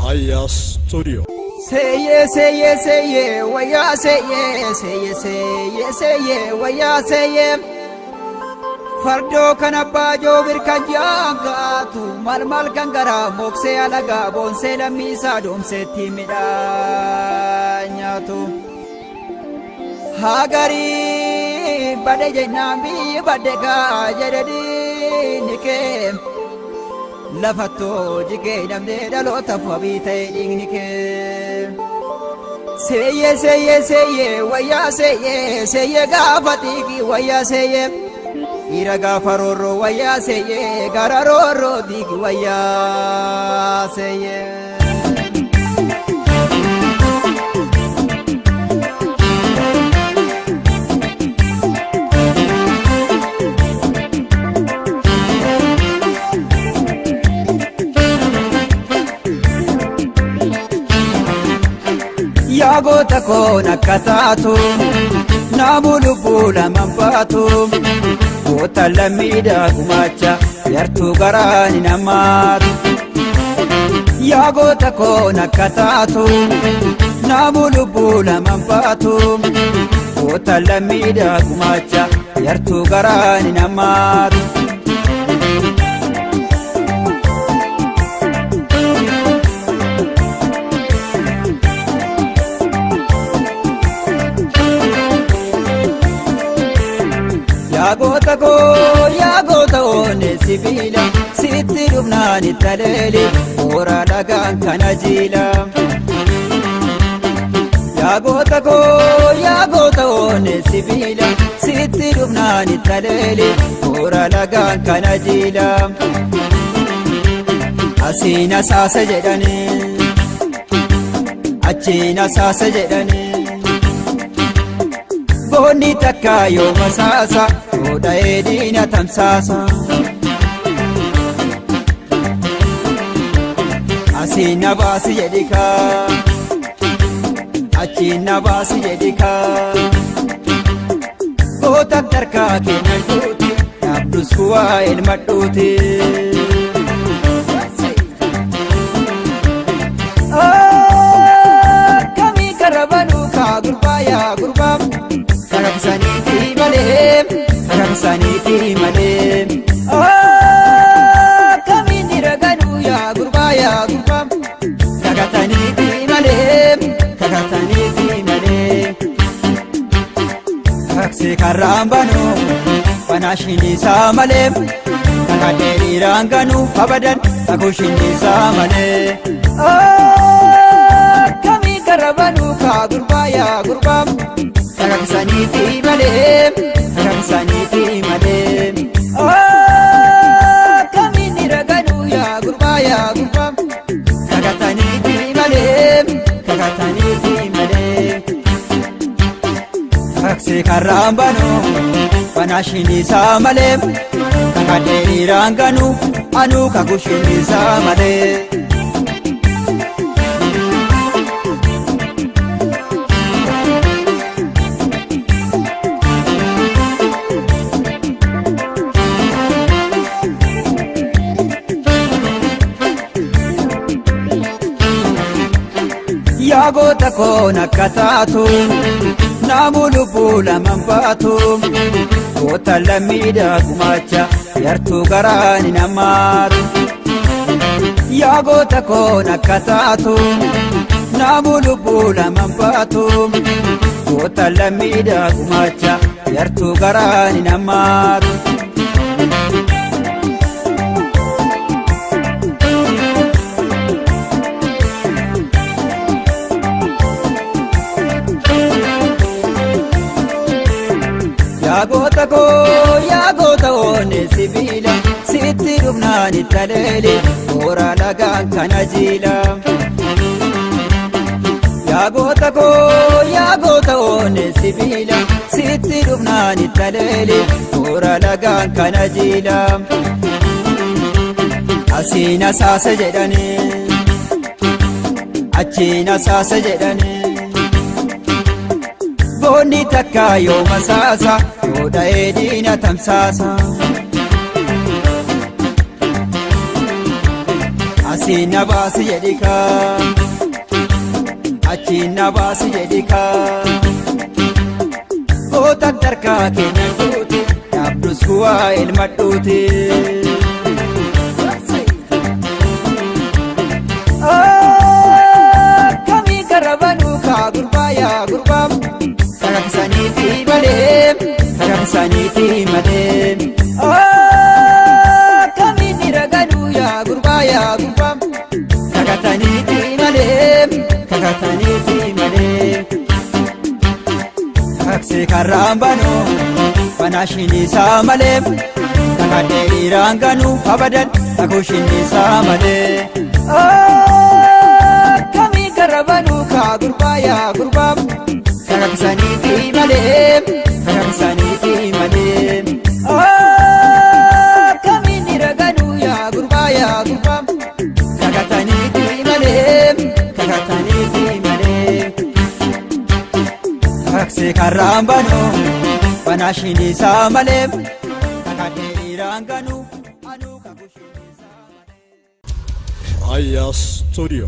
Aya Studio. Say yes, say yes, say yeah, why ya say yes, say yes, say yes, say yeah, why ya say yeah. Fardo kana bajo birkanjanga tu mal kangara mokse alaga bonse la misa domse timida nyatu hagari bade jenambi bade ga jededi nike lafato jige namde dalo tafabite dingnike say yes, say yes, say yeah, why ya say yes, say yeah, gafatiki why ya say yeah. Iraga faroro waya seye gararoro dig waya seye Yago tako nakatatu namulu bula mambatu Kota lamida kumacha yartu garani namatu Yago tako nakatatu namulu bula mambatu Kota lamida kumacha yartu garani namatu Yago tako ne sibila sitti dubnani talele ora lagan kanajila Yago tako ne sibila sitti dubnani talele ora lagan kanajila Asina sasa jedani achina sasa jedani Boni takayo masasa Oda edina tamsasa Asina basi jedika Achina basi jedika Ota tarka kenan tuti Abdus kuwa ilmatuti Kami karabanu ka gurbaya gurbam Saniti malem kami diraganu ya gurbaya gurbam kagataniti malem kaksi karambanu panashini samalem kagaderi ranganu abadan akushini samale kami karabanu ka gurbaya gurbam Saniti malem kami niraganu ya gurbaya gurbam kagataniti malem kaksi karambanu panashini samalem kagaderi ranganu anu kagushini samale Yago tako nakatatu namulu bula mambatu Kota lamida kumacha yartu garani namatu Yago tako nakatatu namulu bula mambatu Kota lamida kumacha yartu garani namatu Yago tako ne sibila sitti dubnani talele ora lagan kanajila Yago tako ne sibila sitti dubnani talele ora lagan kanajila Asina sasa jedani achina sasa jedani Boni takayo masasa Oda edina tamsasa Achiin na baasi jedhikaa achiin na baasi jedhikaa goota darkaa keenyan goote yaabdus kuwaa ilma dhoote. Akkamii garrabanuu kaa gurbaa yaa gurbaa kakakisaniifi malee kakakisaniifi malee. Akkamii diraganuu yaa gurbaa kakataniifi malee kakataniifi malee. Kaksee karraan banuu banaashin isaa malee kakadhee dhiiraan ganuu abadan takuushin isaa malee. Akkamii garrabanuu kaa gurbaa yaa gurbaa kakakisaniifi malee kakakisaniifi malee. Akkamii diraganuu yaa gurbaa kakataniifi malee kakataniifi malee. Kaksee karraan banuu banaashin isaa malee kakadhee dhiiraan ganuu anuu kakuushin isaa malee. Aya Studio.